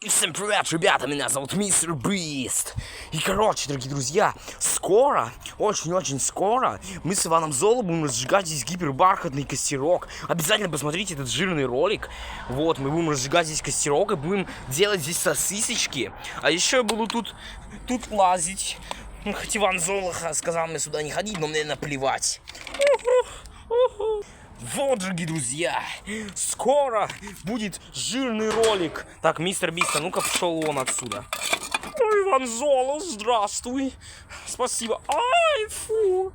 И всем привет, ребята, меня зовут Мистер Бист. И короче, дорогие друзья, скоро, очень-очень скоро, мы с Иваном Золо будем разжигать здесь гипербархатный костерок. Обязательно посмотрите этот жирный ролик. Вот, мы будем разжигать здесь костерок и будем делать здесь сосисочки. А еще я буду тут лазить. Хоть Иван Золо сказал мне сюда не ходить, но мне наплевать. Вот, дорогие друзья, скоро будет жирный ролик. Так, мистер Бист, а ну-ка пошел вон отсюда. Ой, Иван Золо, здравствуй. Спасибо. Ай, фу.